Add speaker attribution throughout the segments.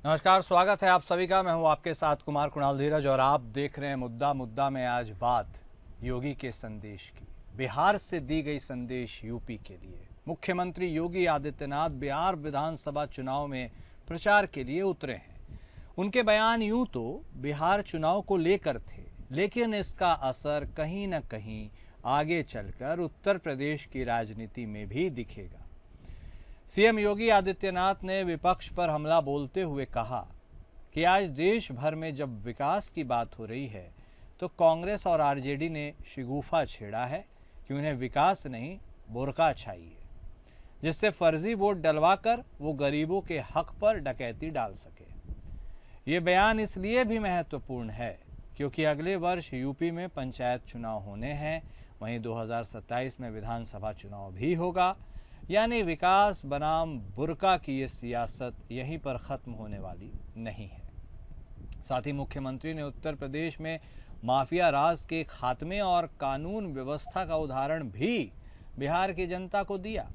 Speaker 1: नमस्कार, स्वागत है आप सभी का। मैं हूं आपके साथ कुमार कुणाल धीरज और आप देख रहे हैं मुद्दा में आज बात योगी के संदेश की। बिहार से दी गई संदेश यूपी के लिए। मुख्यमंत्री योगी आदित्यनाथ बिहार विधानसभा चुनाव में प्रचार के लिए उतरे हैं। उनके बयान यूं तो बिहार चुनाव को लेकर थे, लेकिन इसका असर कहीं न कहीं आगे चलकर उत्तर प्रदेश की राजनीति में भी दिखेगा। सीएम योगी आदित्यनाथ ने विपक्ष पर हमला बोलते हुए कहा कि आज देश भर में जब विकास की बात हो रही है तो कांग्रेस और आरजेडी ने शिगूफा छेड़ा है कि उन्हें विकास नहीं बुर्का चाहिए, जिससे फर्जी वोट डलवाकर वो गरीबों के हक पर डकैती डाल सके। ये बयान इसलिए भी महत्वपूर्ण है क्योंकि अगले वर्ष यूपी में पंचायत चुनाव होने हैं, वहीं 2027 में विधानसभा चुनाव भी होगा। यानी विकास बनाम बुर्का की ये सियासत यहीं पर ख़त्म होने वाली नहीं है। साथ ही मुख्यमंत्री ने उत्तर प्रदेश में माफिया राज के खात्मे और कानून व्यवस्था का उदाहरण भी बिहार की जनता को दिया।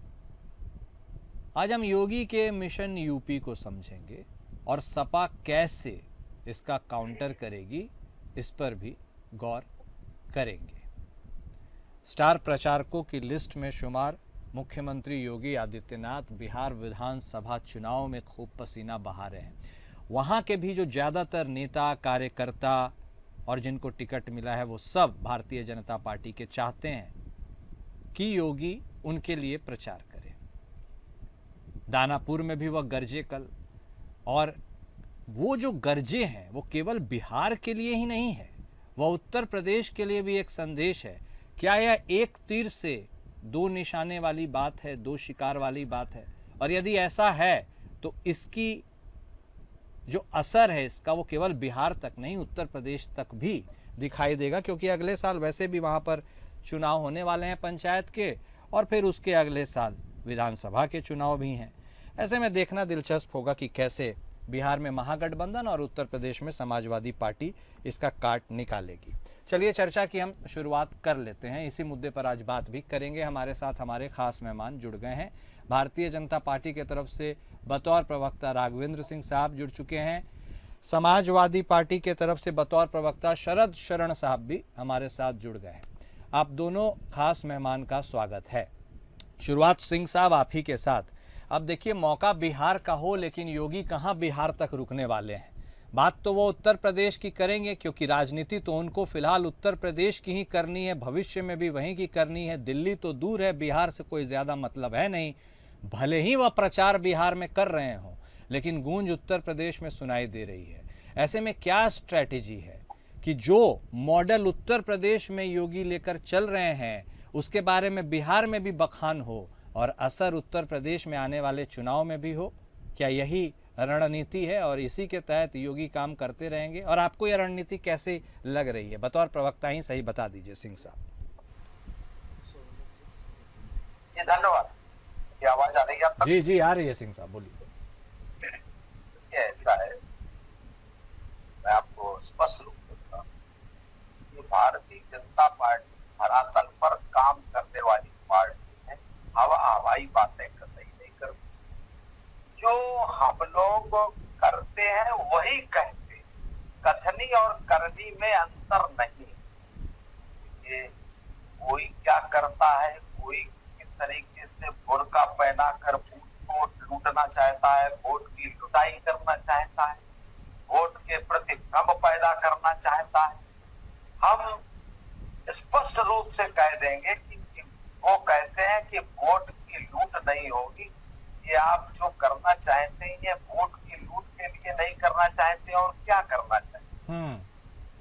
Speaker 1: आज हम योगी के मिशन यूपी को समझेंगे और सपा कैसे इसका काउंटर करेगी इस पर भी गौर करेंगे। स्टार प्रचारकों की लिस्ट में शुमार मुख्यमंत्री योगी आदित्यनाथ बिहार विधानसभा चुनाव में खूब पसीना बहा रहे हैं। वहाँ के भी जो ज़्यादातर नेता कार्यकर्ता और जिनको टिकट मिला है वो सब भारतीय जनता पार्टी के चाहते हैं कि योगी उनके लिए प्रचार करें। दानापुर में भी वह गरजे कल, और वो जो गरजे हैं वो केवल बिहार के लिए ही नहीं है, वह उत्तर प्रदेश के लिए भी एक संदेश है। क्या यह एक तीर से दो निशाने वाली बात है, दो शिकार वाली बात है? और यदि ऐसा है तो इसकी जो असर है इसका वो केवल बिहार तक नहीं उत्तर प्रदेश तक भी दिखाई देगा, क्योंकि अगले साल वैसे भी वहाँ पर चुनाव होने वाले हैं पंचायत के, और फिर उसके अगले साल विधानसभा के चुनाव भी हैं। ऐसे में देखना दिलचस्प होगा कि कैसे बिहार में महागठबंधन और उत्तर प्रदेश में समाजवादी पार्टी इसका काट निकालेगी। चलिए चर्चा की हम शुरुआत कर लेते हैं। इसी मुद्दे पर आज बात भी करेंगे। हमारे साथ हमारे खास मेहमान जुड़ गए हैं। भारतीय जनता पार्टी की तरफ से बतौर प्रवक्ता राघवेंद्र सिंह साहब जुड़ चुके हैं। समाजवादी पार्टी के तरफ से बतौर प्रवक्ता शरद शरण साहब भी हमारे साथ जुड़ गए हैं। आप दोनों खास मेहमान का स्वागत है। शुरुआत सिंह साहब आप ही के साथ। अब देखिए, मौका बिहार का हो, लेकिन योगी कहाँ बिहार तक रुकने वाले हैं। बात तो वो उत्तर प्रदेश की करेंगे, क्योंकि राजनीति तो उनको फिलहाल उत्तर प्रदेश की ही करनी है, भविष्य में भी वहीं की करनी है। दिल्ली तो दूर है, बिहार से कोई ज़्यादा मतलब है नहीं। भले ही वह प्रचार बिहार में कर रहे हों, लेकिन गूंज उत्तर प्रदेश में सुनाई दे रही है। ऐसे में क्या स्ट्रैटेजी है कि जो मॉडल उत्तर प्रदेश में योगी लेकर चल रहे हैं उसके बारे में बिहार में भी बखान हो और असर उत्तर प्रदेश में आने वाले चुनाव में भी हो? क्या यही रणनीति है और इसी के तहत योगी काम करते रहेंगे? और आपको यह रणनीति कैसे लग रही है? बतौर प्रवक्ता ही सही बता दीजिए सिंह साहब।
Speaker 2: ये धन्यवाद। ये आवाज आ रही है आपको?
Speaker 1: जी आ रही है सिंह साहब, बोलिए।
Speaker 2: ये ऐसा है, मैं आपको स्पष्ट रूप से बताऊं, ये भारतीय जनता पार्टी धरातल पर काम करने वाली पार्टी है। हवाई बातें कर रही नहीं कर, जो हम लोग करते हैं वही कहते हैं। कथनी और करनी में अंतर नहीं। ये कोई क्या करता है, कोई किस तरीके से बुर्का पहनाकर वोट लूटना चाहता है, वोट की लुटाई करना चाहता है, वोट के प्रति भ्रम पैदा करना चाहता है। हम स्पष्ट रूप से कह देंगे कि वो कहते हैं कि वोट की लूट नहीं होगी। ये आप जो करना चाहते हैं ये वोट की लूट के लिए नहीं करना चाहते, और क्या करना चाहते?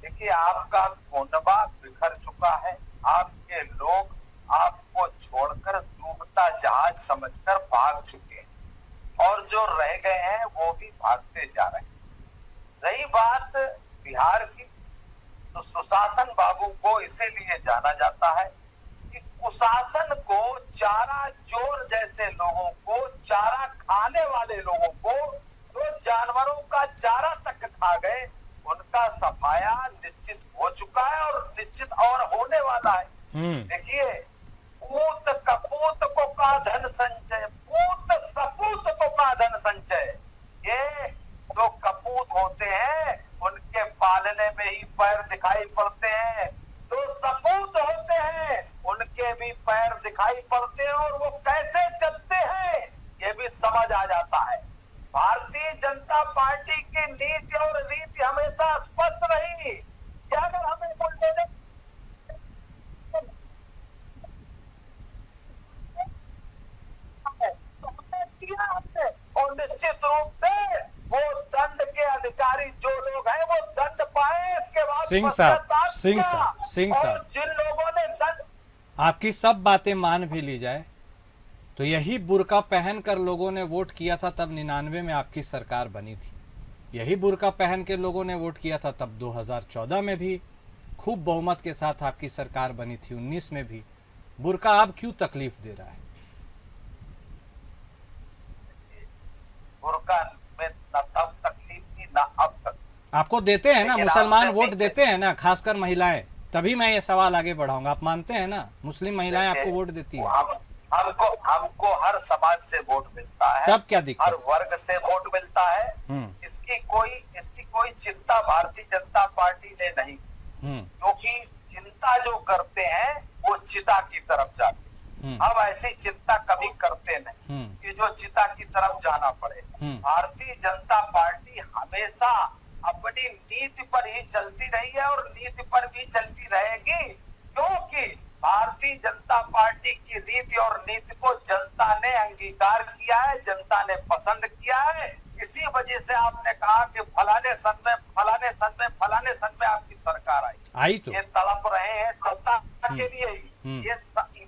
Speaker 2: देखिए, आपका कोनबा बिखर चुका है। आपके लोग आपको छोड़कर डूबता जहाज समझकर भाग चुके हैं, और जो रह गए हैं वो भी भागते जा रहे हैं। रही बात बिहार की, तो सुशासन बाबू को इसीलिए जाना जाता है कि कुशासन को, चारा चोर जैसे लोगों को, चारा खाने वाले लोगों को, जो जानवरों का चारा तक खा गए, उनका सफाया निश्चित हो चुका है और निश्चित और होने वाला है। देखिए, पूत कपूत को का धन संचय, पूत सपूत को का धन संचय, ये जो कपूत होते हैं उनके पालने में ही पैर दिखाई पड़ते हैं, जो सपूत होते हैं उनके भी पैर दिखाई पड़ते हैं, और वो कैसे चलते हैं ये भी समझ आ जाता है। भारतीय जनता पार्टी की नीति और रीति हमेशा स्पष्ट रही कि अगर हमें बुलडोजर किया हमने, और निश्चित रूप से वो दंड के अधिकारी जो लोग हैं वो दंड पाए। इसके बाद
Speaker 1: सिंह साहब,
Speaker 2: जिन लोगों ने दंड,
Speaker 1: आपकी सब बातें मान भी ली जाए तो यही बुर्का पहनकर लोगों ने वोट किया था, तब 99 में आपकी सरकार बनी थी। यही बुर्का पहन के लोगों ने वोट किया था तब 2014 में भी खूब बहुमत के साथ आपकी सरकार बनी थी, 19 में भी। बुर्का अब क्यों तकलीफ दे रहा है?
Speaker 2: बुर्का में न तब तकलीफ थी न अब तक।
Speaker 1: आपको देते हैं ना,
Speaker 2: लेकिन
Speaker 1: मुसलमान
Speaker 2: आपने
Speaker 1: वोट देते हैं ना, खासकर महिलाएं। तभी मैं ये सवाल आगे बढ़ाऊंगा। आप मानते हैं ना मुस्लिम महिलाएं आपको वोट देती है?
Speaker 2: हमको हर समाज से वोट मिलता है,
Speaker 1: तब क्या
Speaker 2: हर
Speaker 1: दिक्कत?
Speaker 2: वर्ग से वोट मिलता है। इसकी कोई चिंता भारतीय जनता पार्टी ने नहीं, क्योंकि चिंता जो करते हैं वो चिता की तरफ जाते हैं। अब ऐसी चिंता कभी करते नहीं कि जो चिता की तरफ जाना पड़े। भारतीय जनता पार्टी हमेशा अपनी नीति पर ही चलती रही है और नीति पर भी चलती रहेगी, क्योंकि भारतीय जनता पार्टी की रीति और नीति को जनता ने अंगीकार किया है, जनता ने पसंद किया है। इसी वजह से आपने कहा कि फलाने सन में आपकी सरकार आई तो ये तड़प रहे हैं सत्ता के लिए ही। ये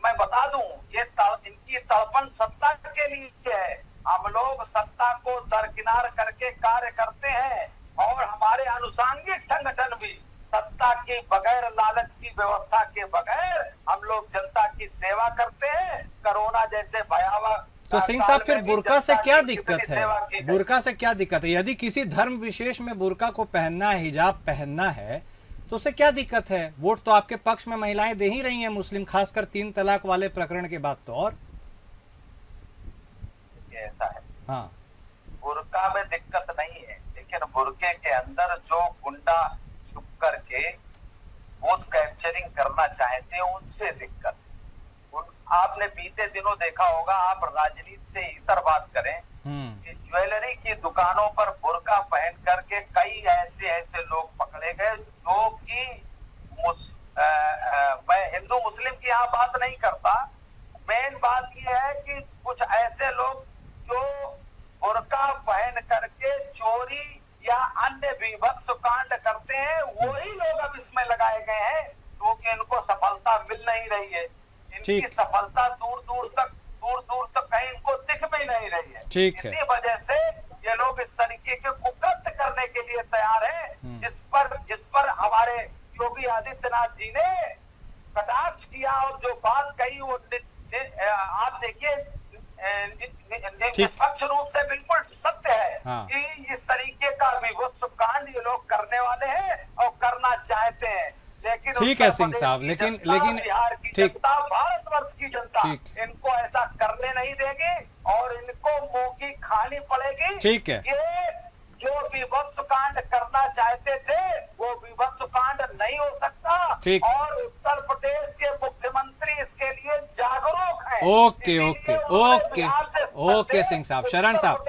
Speaker 2: मैं बता दूं, ये इनकी तड़पन सत्ता के लिए है। हम लोग सत्ता को दरकिनार करके कार्य करते हैं, और हमारे अनुषंगिक संगठन भी सत्ता के बगैर, लालच की व्यवस्था के बगैर हम लोग जनता की सेवा करते हैं। कोरोना जैसे भयावह,
Speaker 1: तो सिंह साहब फिर बुर्का से क्या दिक्कत है? बुर्का से क्या दिक्कत है? यदि किसी धर्म विशेष में बुर्का को पहनना है, हिजाब पहनना है, तो उससे क्या दिक्कत है? वोट तो आपके पक्ष में महिलाएं दे ही रही हैं मुस्लिम, खासकर 3 तलाक वाले प्रकरण के बाद तो। और
Speaker 2: ऐसा है,
Speaker 1: हाँ,
Speaker 2: बुर्का में दिक्कत नहीं है, लेकिन बुर्के के अंदर जो गुंडा छुप करके बूथ कैप्चरिंग करना चाहते हैं उनसे दिक्कत। आपने बीते दिनों देखा होगा, आप राजनीति से इतर बात करें कि ज्वेलरी की दुकानों पर बुर्का पहन करके कई ऐसे लोग पकड़े गए जो कि मैं हिंदू मुस्लिम की यहाँ बात नहीं करता, मेन बात यह है कि कुछ ऐसे लोग जो बुर्का पहन करके चोरी या अन्य विभत्स कांड करते हैं, वही लोग अब इसमें लगाए गए हैं, क्योंकि इनको सफलता मिल नहीं रही है। इनकी सफलता दूर दूर तक कहीं इनको दिख भी नहीं रही है। इसी वजह से ये लोग इस तरीके के कुकृत्य करने के लिए तैयार हैं, जिस पर हमारे योगी आदित्यनाथ जी ने कटाक्ष किया, और जो बात कही वो आप देखिए निष्पक्ष रूप से बिल्कुल सत्य है। कि इस तरीके का विभत्स कांड ये लोग करने वाले हैं और करना चाहते हैं। लेकिन
Speaker 1: ठीक है सिंह साहब, लेकिन
Speaker 2: बिहार की जनता, भारतवर्ष की जनता इनको ऐसा करने नहीं देगी और इनको मुंह की खानी पड़ेगी।
Speaker 1: ठीक है,
Speaker 2: ये जो विभत्स कांड करना चाहते थे वो विभत्स कांड नहीं हो सकता, और उत्तर प्रदेश के मुख्यमंत्री इसके लिए जागरूक हैं।
Speaker 1: ओके सिंह साहब, शरण साहब,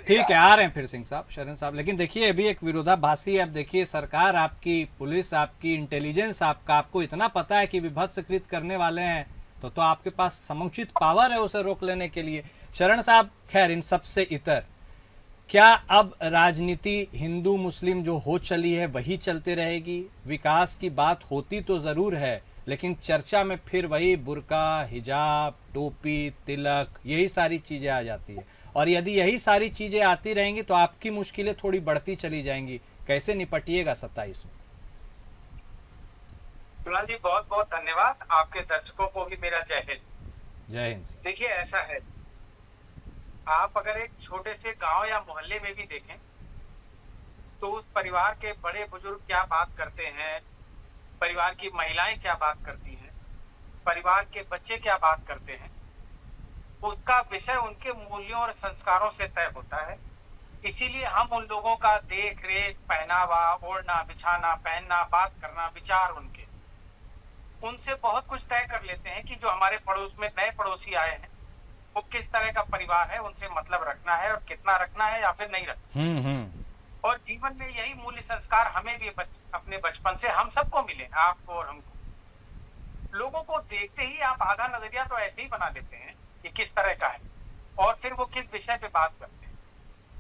Speaker 1: ठीक है, आ रहे हैं फिर सिंह साहब, शरण साहब। लेकिन देखिए अभी एक विरोधाभासी है। अब देखिए सरकार आपकी, पुलिस आपकी, इंटेलिजेंस आपका, आपको इतना पता है कि विभत्सकृत करने वाले हैं, तो आपके पास समुचित पावर है उसे रोक लेने के लिए। शरण साहब, खैर इन सबसे इतर, क्या अब राजनीति हिंदू मुस्लिम जो हो चली है वही चलते रहेगी? विकास की बात होती तो जरूर है, लेकिन चर्चा में फिर वही बुर्का, हिजाब, टोपी, तिलक, यही सारी चीजें आ जाती है। और यदि यही सारी चीजें आती रहेंगी तो आपकी मुश्किलें थोड़ी बढ़ती चली जाएंगी। कैसे निपटिएगा 27 में?
Speaker 3: कुणाल जी, बहुत बहुत धन्यवाद। आपके दर्शकों को भी मेरा जय हिंद।
Speaker 1: जय हिंद।
Speaker 3: देखिए ऐसा है, आप अगर एक छोटे से गांव या मोहल्ले में भी देखें तो उस परिवार के बड़े बुजुर्ग क्या बात करते हैं, परिवार की महिलाएं क्या बात करती हैं, परिवार के बच्चे क्या बात करते हैं, उसका विषय उनके मूल्यों और संस्कारों से तय होता है। इसीलिए हम उन लोगों का देख रेख, पहनावा, ओढ़ना, बिछाना, पहनना, बात करना, विचार उनसे बहुत कुछ तय कर लेते हैं कि जो हमारे पड़ोस में नए पड़ोसी आए हैं वो किस तरह का परिवार है, उनसे मतलब रखना है और कितना रखना है या फिर नहीं रखना। और जीवन में यही मूल्य संस्कार हमें भी अपने बचपन से हम सबको मिले, आपको और हमको। लोगों को देखते ही आप आधा नजरिया तो ऐसे ही बना लेते हैं कि किस तरह का है और फिर वो किस विषय पे बात करते हैं।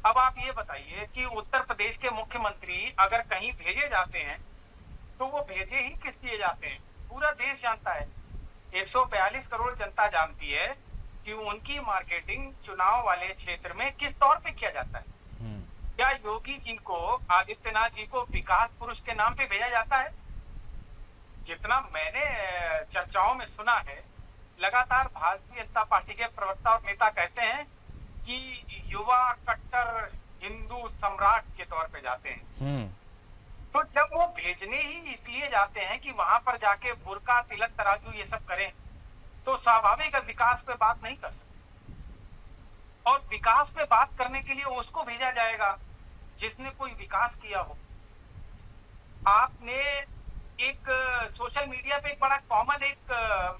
Speaker 3: अब आप ये बताइए कि उत्तर प्रदेश के मुख्यमंत्री अगर कहीं भेजे जाते हैं तो वो भेजे ही किस लिए जाते हैं, पूरा देश जानता है। 142 करोड़ जनता जानती है कि उनकी मार्केटिंग चुनाव वाले क्षेत्र में किस तौर पे किया जाता है। क्या योगी जी को, आदित्यनाथ जी को विकास पुरुष के नाम पे भेजा जाता है? जितना मैंने चर्चाओं में सुना है, लगातार भारतीय जनता पार्टी के प्रवक्ता और नेता कहते हैं कि युवा कट्टर हिंदू सम्राट के तौर पे जाते हैं। तो जब वो भेजने ही इसलिए जाते हैं कि वहां पर जाके बुर्का, तिलक, तराजू ये सब करें, तो स्वाभाविक विकास पे बात नहीं कर सकते। और विकास पे बात करने के लिए उसको भेजा जाएगा जिसने कोई विकास किया हो। आपने एक सोशल मीडिया पे एक बड़ा कॉमन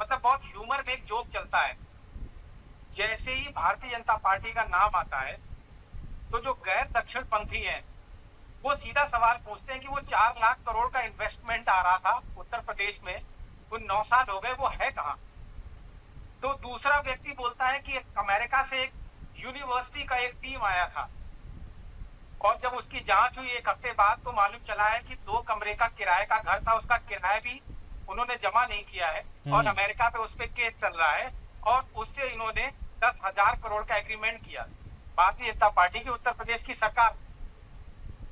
Speaker 3: मतलब बहुत ह्यूमर में एक जोक चलता है, जैसे ही भारतीय जनता पार्टी का नाम आता है तो जो गैर दक्षिण पंथी हैं वो सीधा सवाल पूछते हैं कि वो 4 लाख करोड़ का इन्वेस्टमेंट आ रहा था उत्तर प्रदेश में, वो 9 साल हो गए, वो है कहां? तो दूसरा व्यक्ति बोलता है कि अमेरिका से एक यूनिवर्सिटी का एक टीम आया था और जब उसकी जांच हुई 1 हफ्ते बाद तो मालूम चला है कि 2 कमरे का किराए का घर था, उसका किराया भी उन्होंने जमा नहीं किया है और अमेरिका पे उस पे केस चल रहा है और उससे इन्होंने 10,000 करोड़ का एग्रीमेंट किया, भारतीय जनता पार्टी की उत्तर प्रदेश की सरकार।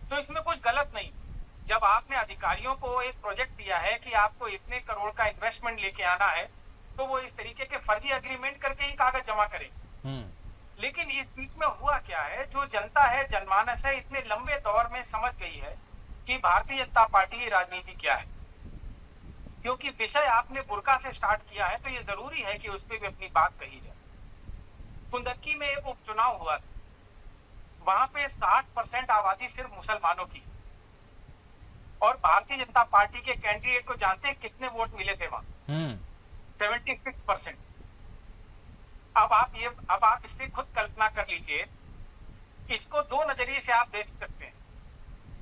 Speaker 3: तो इसमें कुछ गलत नहीं। जब आपने अधिकारियों को एक प्रोजेक्ट दिया है कि आपको इतने करोड़ का इन्वेस्टमेंट लेके आना है तो वो इस तरीके के फर्जी एग्रीमेंट करके ही कागज जमा करें। लेकिन इस बीच में हुआ क्या है, जो जनता है, जनमानस है, इतने लंबे दौर में समझ गई है कि भारतीय जनता पार्टी की राजनीति क्या है। क्योंकि विषय आपने बुर्का से स्टार्ट किया है तो ये जरूरी है कि उस पर भी अपनी बात कही जाए। कुंदक्की में एक उपचुनाव हुआ था, वहां पे 60% आबादी सिर्फ मुसलमानों की, और भारतीय जनता पार्टी के कैंडिडेट को जानते हैं कितने वोट मिले थे वहां? 76%। अब आप इससे खुद कल्पना कर लीजिए। इसको 2 नजरिए से आप देख सकते हैं।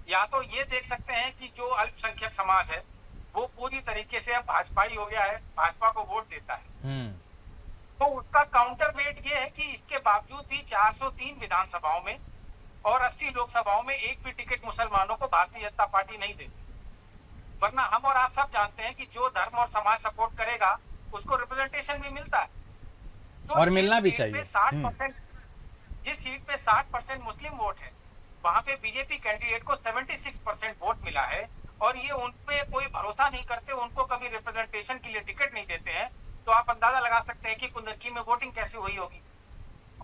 Speaker 3: या तो ये देख सकते हैं कि जो अल्पसंख्यक समाज है वो पूरी तरीके से अब भाजपाई हो गया है, भाजपा को वोट देता है, तो उसका काउंटर वेट ये है कि इसके बावजूद भी 403 विधानसभाओं में और 80 लोकसभाओं में एक भी टिकट मुसलमानों को भारतीय जनता पार्टी नहीं देती। वरना हम और आप सब जानते हैं कि जो धर्म और समाज सपोर्ट करेगा उसको रिप्रेजेंटेशन भी मिलता है। तो
Speaker 1: और मिलना भी चाहिए।
Speaker 3: 60%, जिस सीट पे 60% मुस्लिम वोट है वहां पे बीजेपी कैंडिडेट को 76% वोट मिला है और ये उन पे कोई भरोसा नहीं करते, उनको कभी रिप्रेजेंटेशन के लिए टिकट नहीं देते हैं। तो आप अंदाजा लगा सकते हैं कि कुंदक्की में वोटिंग कैसे हुई होगी।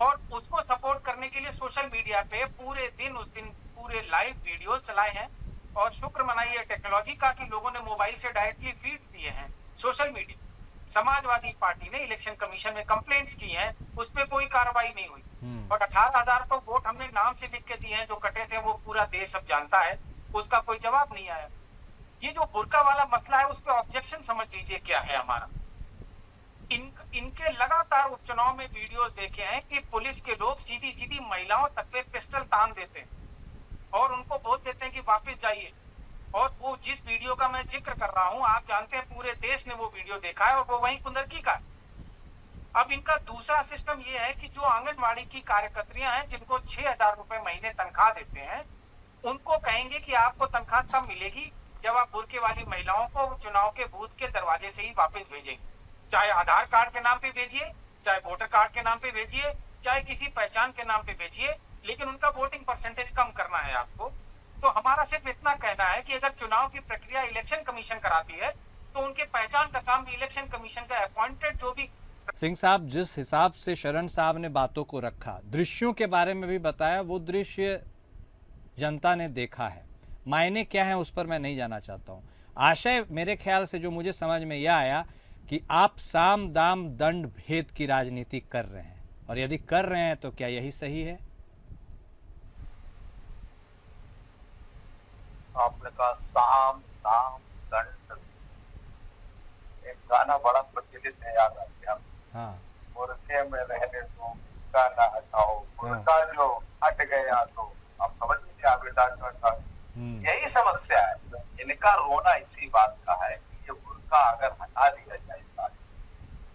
Speaker 3: और उसको सपोर्ट करने के लिए सोशल मीडिया पे पूरे दिन उस दिन पूरे लाइव वीडियोस चलाए हैं और शुक्र मनाइए टेक्नोलॉजी का कि लोगों ने मोबाइल से डायरेक्टली फीड दिए हैं सोशल मीडिया। समाजवादी पार्टी ने इलेक्शन कमीशन में कंप्लेंट्स की हैं, उस पर कोई कार्रवाई नहीं हुई। और 18,000 तो वोट हमने नाम से लिख के दिए हैं जो कटे थे, वो पूरा देश अब जानता है, उसका कोई जवाब नहीं आया। ये जो बुर्का वाला मसला है उस पर ऑब्जेक्शन समझ लीजिए क्या है हमारा। इनके लगातार उपचुनाव में वीडियोस देखे हैं कि पुलिस के लोग सीधी सीधी महिलाओं तक पे पिस्टल तान देते हैं और उनको बोल देते हैं कि वापस जाइए। और वो जिस वीडियो का मैं जिक्र कर रहा हूं, आप जानते हैं पूरे देश ने वो वीडियो देखा है और वो वहीं कुंदक्की का है। अब इनका दूसरा सिस्टम ये है कि जो आंगनबाड़ी की कार्यकर्त्रियां हैं जिनको 6,000 रुपए महीने तनख्वाह देते हैं, उनको कहेंगे कि आपको तनख्वाह तब मिलेगी जब आप बुर्के वाली महिलाओं को चुनाव के बूथ के दरवाजे से ही वापस भेजेंगे। चाहे आधार कार्ड के नाम पे भेजिए, चाहे वोटर कार्ड के नाम पे भेजिए, चाहे किसी पहचान के नाम पे भेजिए, लेकिन उनका वोटिंग परसेंटेज कम करना है आपको। तो हमारा सिर्फ इतना कहना है कि अगर चुनाव की प्रक्रिया इलेक्शन कमीशन कराती है तो उनके पहचान का काम भी इलेक्शन कमीशन का अपॉइंटेड जो भी।
Speaker 1: सिंह साहब, जिस हिसाब से शरण साहब ने बातों को रखा, दृश्यों के बारे में भी बताया, वो दृश्य जनता ने देखा है। मायने क्या है उस पर मैं नहीं जाना चाहता हूँ। आशय मेरे ख्याल से जो मुझे समझ में यह आया कि आप साम दाम दंड भेद की राजनीति कर रहे हैं, और यदि कर रहे हैं तो क्या यही सही है?
Speaker 2: आपने कहा साम दाम दंड, एक गाना बड़ा प्रचलित है, याद आ गया।
Speaker 1: हाँ
Speaker 2: मुर्गे में रहने दो, मुर्गा ना हटाओ, मुर्गा जो हट गया तो आप समझ लीजिए आगे डॉक्टर। यही समस्या है, इनका रोना इसी बात का है कि ये मुर्गा अगर हटा दिया जाएगा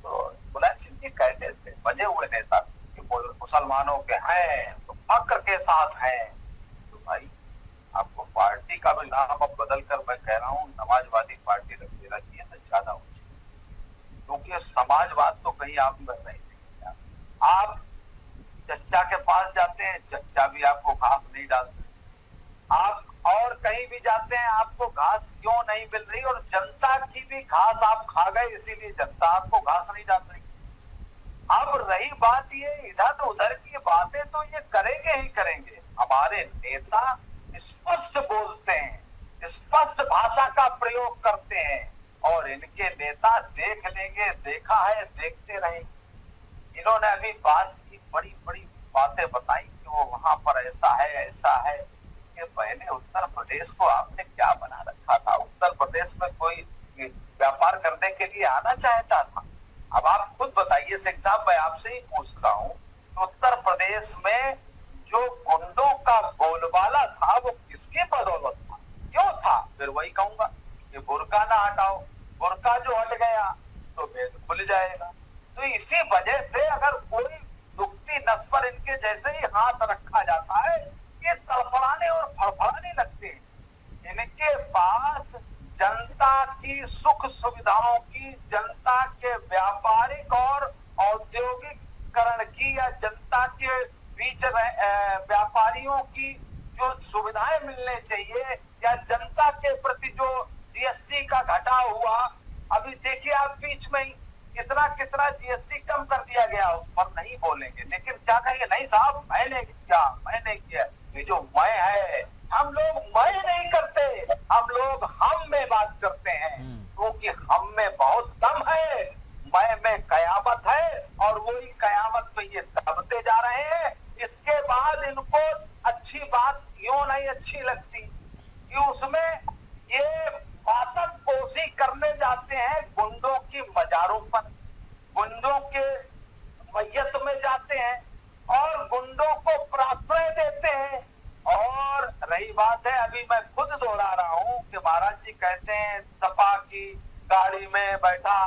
Speaker 2: तो मुलायम सिंह जी कहते थे, बजे हुए नेता कि मुसलमानों के हैं तो फक्र के साथ हैं। तो भाई आपको पार्टी का भी नाम अब बदल कर मैं कह रहा हूँ समाजवादी पार्टी रख देना चाहिए तो ज्यादा हो चाहिए, क्योंकि समाजवाद तो कहीं आप में नहीं दिखेगा। आप चच्चा के पास जाते हैं, चच्चा भी आपको घास नहीं डालते। आप और कहीं भी जाते हैं, आपको घास क्यों नहीं मिल रही, और जनता की भी घास आप खा गए इसीलिए जनता आपको घास नहीं डाल रही। अब रही बात ये इधर उधर की बातें तो ये करेंगे ही करेंगे। हमारे नेता स्पष्ट बोलते हैं, स्पष्ट भाषा का प्रयोग करते हैं, और इनके नेता देख लेंगे, देखा है, देखते रहेंगे। इन्होंने अभी बात की, बड़ी बड़ी बातें बताई कि वो वहां पर ऐसा है ऐसा है। इसके पहले उत्तर प्रदेश को आपने क्या बना रखा था? उत्तर प्रदेश में कोई व्यापार करने के लिए आना चाहता था? अब आप खुद बताइए सिंह साहब, मैं आपसे ही पूछता हूँ, तो उत्तर प्रदेश में जो गुंडों का बोलबाला था वो किसके बदौलत था, क्यों था? फिर वही कहूंगा कि बुर्का ना हटाओ, बुर्का जो हट गया तो भेद खुल जाएगा। तो इसी वजह से अगर कोई दुखती नस पर इनके जैसे ही हाथ रखा जाता है, ये तड़फड़ाने और फड़फड़ाने लगते हैं। इनके पास जनता की सुख सुविधाओं की, जनता के व्यापारिक और औद्योगिकरण की, या जनता के बीच व्यापारियों की जो सुविधाएं मिलने चाहिए, या जनता के प्रति जो जीएसटी का घटा हुआ, अभी देखिए आप बीच में ही कितना जीएसटी कम कर दिया गया, उस पर नहीं बोलेंगे, लेकिन क्या कहेंगे, नहीं साहब मैंने किया। ये जो मैं है, हम लोग मैं नहीं करते, हम लोग हम में बात करते हैं, क्योंकि हम में बहुत दम है, मैं में कयामत है, और वही कयामत पे ये दबते जा रहे हैं। इसके बाद इनको अच्छी बात क्यों नहीं अच्छी लगती कि उसमें ये पातनपोशी करने जाते हैं गुंडों की मजारों पर, गुंडों के मैयत में जाते हैं और गुंडों को प्रार्थना देते हैं। और रही बात है, अभी मैं खुद दोहरा रहा हूँ कि महाराज जी कहते हैं सपा की गाड़ी में बैठा,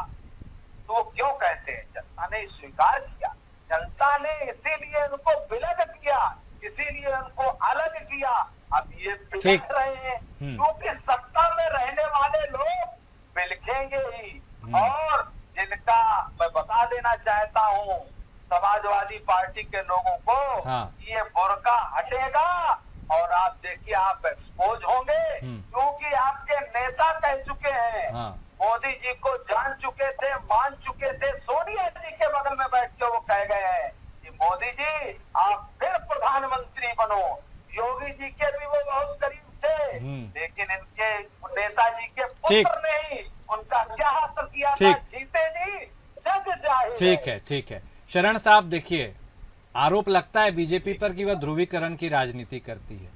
Speaker 2: तो वो क्यों कहते हैं? जनता ने स्वीकार किया, जनता ने इसीलिए उनको विलग किया, इसीलिए उनको अलग किया। अब ये बिलख रहे हैं क्योंकि सत्ता में रहने वाले लोग बिलखेंगे ही। और जिनका मैं बता देना चाहता हूँ समाजवादी पार्टी के लोगों को, ये बुर्का हटेगा और आप देखिए आप एक्सपोज होंगे, क्योंकि आपके नेता कह चुके हैं, मोदी जी को जान चुके थे, मान चुके थे, सोनिया जी के बगल में बैठ के वो कह गए हैं कि मोदी जी आप फिर प्रधानमंत्री बनो। योगी जी के भी वो बहुत करीब थे, लेकिन इनके नेताजी के पुत्र ने ही उनका क्या हासिल किया था? जीते जी जग जाहिर।
Speaker 1: ठीक है शरण साहब, देखिए आरोप लगता है बीजेपी पर कि वह ध्रुवीकरण की राजनीति करती है,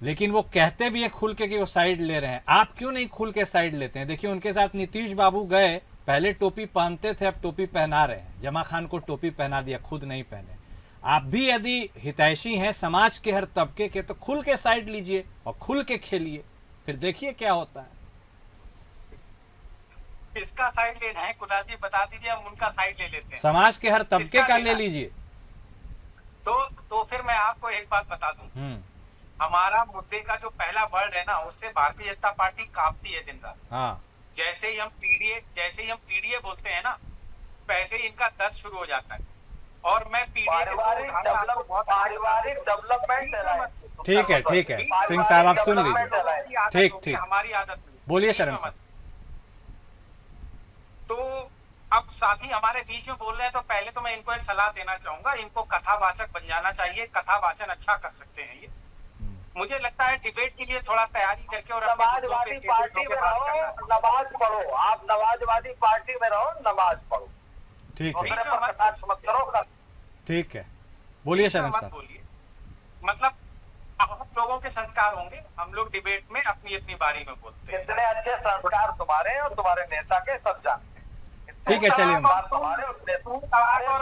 Speaker 1: लेकिन वो कहते भी है खुल के कि वो साइड ले रहे हैं। आप क्यों नहीं खुल के साइड लेते हैं? देखिए उनके साथ नीतीश बाबू गए, पहले टोपी पहनते थे, अब टोपी पहना रहे हैं। जमा खान को टोपी पहना दिया, खुद नहीं पहने। आप भी यदि हितैषी हैं समाज के हर तबके के, तो खुल के साइड लीजिए और खुल के खेलिए, फिर देखिए क्या होता है।
Speaker 3: किसका साइड लेना है कुणाल जी बता दीजिए, हम उनका साइड ले लेते हैं।
Speaker 1: समाज के हर तबके का ले लीजिए।
Speaker 3: तो फिर मैं आपको एक बात बता दूं, हमारा मुद्दे का जो पहला वर्ड है ना, उससे भारतीय जनता पार्टी कांपती है दिन रात। जैसे ही हम पीडीए बोलते हैं ना, वैसे ही इनका दर्द शुरू हो जाता है। और मैं पीडीए
Speaker 2: पारिवारिक डेवलपमेंट,
Speaker 1: ठीक है सिंह साहब आप सुन लीजिए। ठीक
Speaker 3: हमारी आदत
Speaker 1: बोलिए शरण साहब।
Speaker 3: तो अब साथी हमारे बीच में बोल रहे हैं, तो पहले तो मैं इनको एक सलाह देना चाहूंगा, इनको कथावाचक बन जाना चाहिए, कथा वाचन अच्छा कर सकते हैं ये। मुझे लगता है डिबेट के लिए थोड़ा तैयारी करके, और
Speaker 2: नमाजवादी पार्टी में रहो, नमाज पढ़ो, आप नमाजवादी पार्टी में रहो, नमाज पढ़ो,
Speaker 1: ठीक है,
Speaker 2: मत करो।
Speaker 1: ठीक है, बोलिए शरण साहब।
Speaker 3: बोलिए, मतलब आप लोगों के संस्कार होंगे। हम लोग डिबेट में अपनी अपनी बारी में बोलते हैं।
Speaker 2: कितने अच्छे संस्कार तुम्हारे हैं और तुम्हारे नेता के सब जानते हैं।
Speaker 1: ठीक है, चलिए।
Speaker 2: तुम्हारे और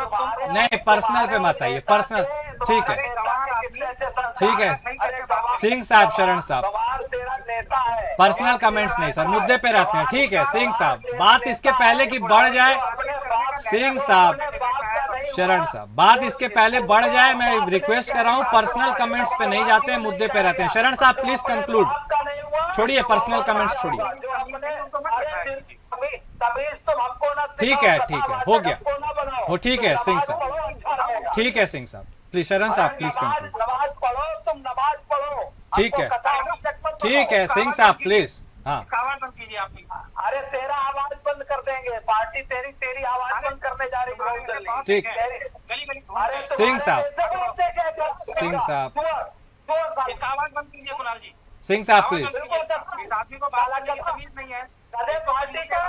Speaker 2: तुम्हारे
Speaker 1: नहीं, पर्सनल पे मत आइए, पर्सनल। ठीक है, ठीक है। सिंह साहब, शरण साहब,
Speaker 2: तेरा नेता है।
Speaker 1: पर्सनल कमेंट्स नहीं सर, मुद्दे पे रहते हैं। ठीक है सिंह साहब, बात इसके पहले कि बढ़ जाए, सिंह साहब, शरण साहब, बात इसके पहले बढ़ जाए, मैं रिक्वेस्ट कर रहा हूं, पर्सनल कमेंट्स पे नहीं जाते हैं, मुद्दे पे रहते हैं। शरण साहब प्लीज कंक्लूड, छोड़िए पर्सनल कमेंट्स, छोड़िए। ठीक है, हो गया, हो ठीक है सिंह साहब, ठीक है सिंह साहब, प्लीज शरण साहब प्लीज कंक्लूड।
Speaker 2: नमाज पढ़ो, तुम नमाज पढ़ो।
Speaker 1: ठीक है, ठीक है सिंह साहब प्लीज। हाँ,
Speaker 3: आवाज बंद कीजिए आप।
Speaker 2: अरे तेरा आवाज बंद कर देंगे, पार्टी तेरी आवाज बंद करने जा रही है बहुत जल्दी।
Speaker 1: ठीक।
Speaker 2: अरे
Speaker 1: सिंह साहब, सिंह साहब,
Speaker 3: इसका आवाज बंद कीजिए कुणाल जी।
Speaker 1: सिंह साहब प्लीज।
Speaker 3: इस आदमी को बात करने की तमीज नहीं है।
Speaker 2: पार्टी का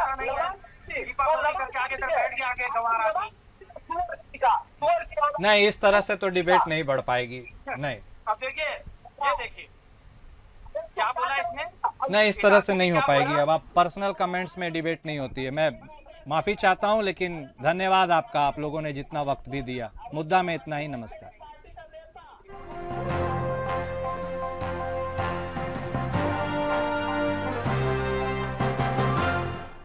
Speaker 3: करके आगे तक बैठ गया, आगे गंवार आदमी।
Speaker 1: नहीं, इस तरह से तो डिबेट नहीं बढ़ पाएगी। नहीं
Speaker 3: अब देखिए, ये देखिए क्या बोला इसने।
Speaker 1: नहीं, इस तरह से नहीं हो पाएगी। अब आप पर्सनल कमेंट्स में डिबेट नहीं होती है। मैं माफी चाहता हूं, लेकिन धन्यवाद आपका, आप लोगों ने जितना वक्त भी दिया। मुद्दा में इतना ही, नमस्कार।